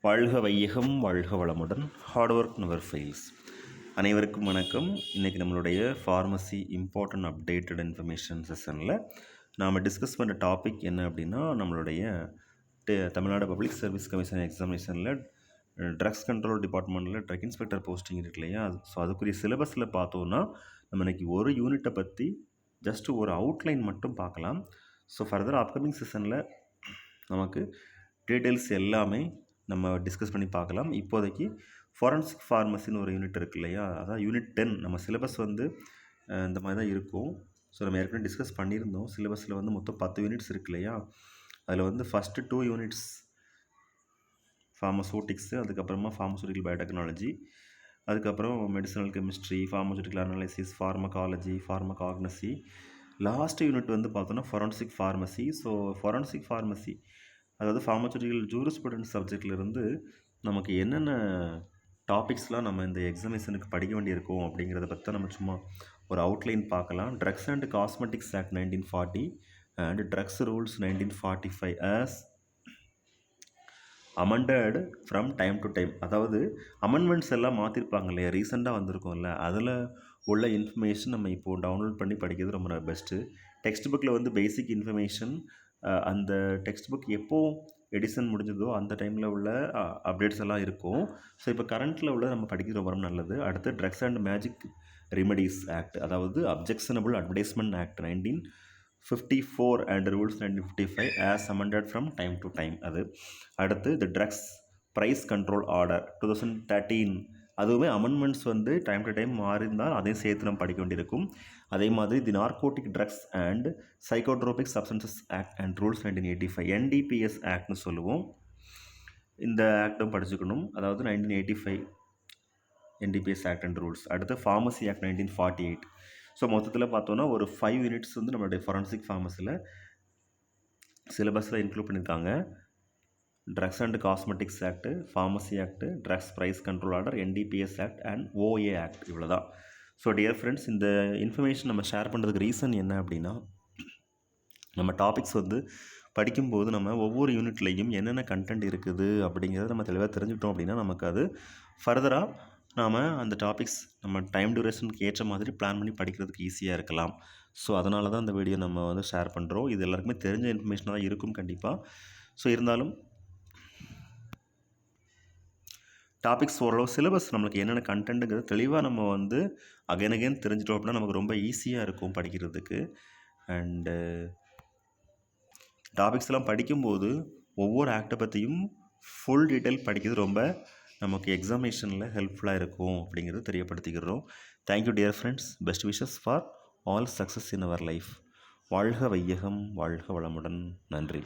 வாழ்க வையகம் வாழ்க வளமுடன். Hard work never fails. அனைவருக்கும் வணக்கம். இன்றைக்கி நம்மளுடைய ஃபார்மசி இம்பார்ட்டன்ட் அப்டேட்டட் இன்ஃபர்மேஷன் செஷனில் நாம் டிஸ்கஸ் பண்ணுற டாபிக் என்ன அப்படின்னா, நம்மளுடைய தமிழ்நாடு பப்ளிக் சர்வீஸ் கமிஷன் எக்ஸாமினேஷனில் ட்ரக்ஸ் கண்ட்ரோல் டிபார்ட்மெண்ட்டில் ட்ரக் இன்ஸ்பெக்டர் போஸ்டிங் இருக்கு இல்லையா? ஸோ அதுக்குரிய சிலபஸில் பார்த்தோன்னா நம்ம இன்றைக்கி ஒரு யூனிட்டை பற்றி ஜஸ்ட் ஒரு அவுட்லைன் மட்டும் பார்க்கலாம். ஸோ ஃபர்தர் அப்கமிங் செஷனில் நமக்கு டீட்டெயில்ஸ் எல்லாமே நம்ம டிஸ்கஸ் பண்ணி பார்க்கலாம். இப்போதைக்கு ஃபாரன்சிக் ஃபார்மசின்னு ஒரு யூனிட் இருக்குது இல்லையா? அதான் யூனிட் 10. நம்ம சிலபஸ் வந்து இந்த மாதிரி தான் இருக்கும். ஸோ நம்ம ஏற்கனவே டிஸ்கஸ் பண்ணியிருந்தோம். சிலபஸில் வந்து மொத்தம் 10 யூனிட்ஸ் இருக்கு இல்லையா? அதில் வந்து ஃபஸ்ட்டு 2 யூனிட்ஸ் ஃபார்மசூட்டிக்ஸு, அதுக்கப்புறமா ஃபார்மசூட்டிக்கல் பயோடெக்னாலஜி, அதுக்கப்புறம் medicinal chemistry, pharmaceutical analysis, pharmacology, pharmacognosy. Last unit வந்து பார்த்தோன்னா forensic pharmacy. So forensic pharmacy அதாவது ஃபார்மசூட்டிக்கல் ஜூரிஸ்ப்ருடென்ஸ் சப்ஜெக்ட்லேருந்து நமக்கு என்னென்ன டாபிக்ஸ்லாம் நம்ம இந்த எக்ஸாமினேஷனுக்கு படிக்க வேண்டியிருக்கோம் அப்படிங்கிறத பற்றி நம்ம சும்மா ஒரு அவுட்லைன் பார்க்கலாம். Drugs and cosmetics act 1940 and drugs rules 1945 as amended from time to time. அதாவது அமெண்ட்மெண்ட்ஸ் எல்லாம் மாற்றிருப்பாங்க இல்லையா? ரீசெண்டாக வந்திருக்கோம்ல, அதில் உள்ள இன்ஃபர்மேஷன் நம்ம இப்போது டவுன்லோட் பண்ணி படிக்கிறது ரொம்ப பெஸ்ட்டு. டெக்ஸ்ட் புக்கில் வந்து பேசிக் இன்ஃபர்மேஷன், அந்த டெக்ஸ்ட் புக் எப்போ எடிஷன் முடிஞ்சதோ அந்த டைமில் உள்ள அப்டேட்ஸ் எல்லாம் இருக்கும். ஸோ இப்போ கரண்ட்டில் உள்ள நம்ம படிக்கிறது ரொம்ப நல்லது. அடுத்து drugs and magic remedies act, அதாவது objectionable advertisement act 1954 and rules 1955 as amended from time to time. அது அடுத்து the drugs price control order 2013, அதுவுமே அமெண்ட்மெண்ட்ஸ் வந்து டைம் டு டைம் மாறிஇருந்தால் அதையும் சேர்த்து நம்ம படிக்க வேண்டியிருக்கும். அதே மாதிரி the narcotic drugs and psychotropic substances act and rules 1985 NDPS ஆக்ட்னு சொல்லுவோம். இந்த ஆக்டும் படிச்சுக்கணும். அதாவது 1985 என்டிபிஎஸ் ஆக்ட் அண்ட் ரூல்ஸ். அடுத்து ஃபார்மசி ஆக்ட் 1948. ஸோ மொத்தத்தில் பார்த்தோன்னா ஒரு 5 யூனிட்ஸ் வந்து நம்மளுடைய ஃபாரன்சிக் ஃபார்மசியில் சிலபஸில் இன்க்ளூட் பண்ணியிருக்காங்க. Drugs and cosmetics act, pharmacy act, drugs price control order, NDPS act and OA act, இவ்வளோ தான். ஸோ டியர் ஃப்ரெண்ட்ஸ், இந்த இன்ஃபர்மேஷன் நம்ம ஷேர் பண்ணுறதுக்கு ரீசன் என்ன அப்படின்னா, நம்ம டாபிக்ஸ் வந்து படிக்கும்போது நம்ம ஒவ்வொரு யூனிட்லேயும் என்னென்ன கண்டென்ட் இருக்குது அப்படிங்கிறத நம்ம தெளிவாக தெரிஞ்சுக்கிட்டோம் அப்படின்னா நமக்கு அது ஃபர்தராக நாம் அந்த டாபிக்ஸ் நம்ம டைம் டியூரேஷனுக்கு ஏற்ற மாதிரி பிளான் பண்ணி படிக்கிறதுக்கு ஈஸியாக இருக்கலாம். ஸோ அதனால தான் இந்த வீடியோ நம்ம வந்து ஷேர் பண்ணுறோம். இது எல்லாருக்குமே தெரிஞ்ச இன்ஃபர்மேஷனாக தான் இருக்கும் கண்டிப்பாக. ஸோ இருந்தாலும் டாபிக்ஸ் ஓரளவு சிலபஸ் நம்மளுக்கு என்னென்ன கண்டென்ட்டுங்கிறது தெளிவாக நம்ம வந்து அகைன் தெரிஞ்சிட்டோம் அப்படின்னா நமக்கு ரொம்ப ஈஸியாக இருக்கும் படிக்கிறதுக்கு. அண்டு டாபிக்ஸ் எல்லாம் படிக்கும்போது ஒவ்வொரு ஆக்டை பற்றியும் ஃபுல் டீட்டெயில் படிக்கிறது ரொம்ப நமக்கு எக்ஸாமினேஷனில் ஹெல்ப்ஃபுல்லாக இருக்கும் அப்படிங்கிறது தெரியப்படுத்திக்கிறோம். Thank you dear friends. Best wishes for all success in our life. வாழ்க வையகம் வாழ்க வளமுடன். நன்றி.